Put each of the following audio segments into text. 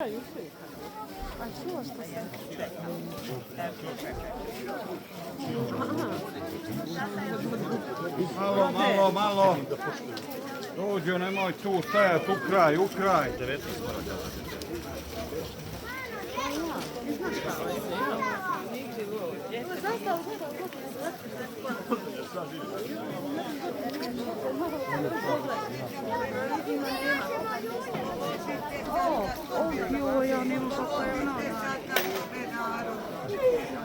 A čuo što se... Malo. Dođu, nemoj tu stajati, u kraj. Ja nemam kako je ona.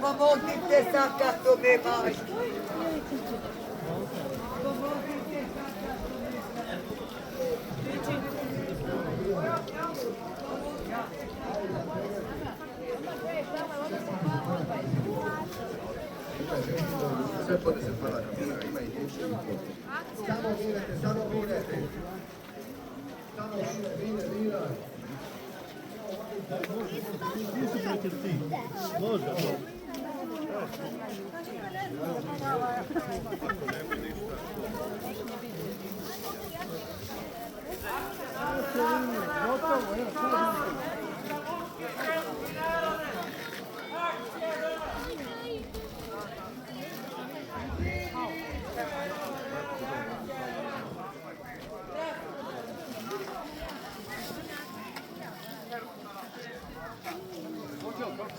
Pomogite sad kako me baš. Sve podese hvala kamera, ima i dječji. Samo birajte. Samo biraj. Može.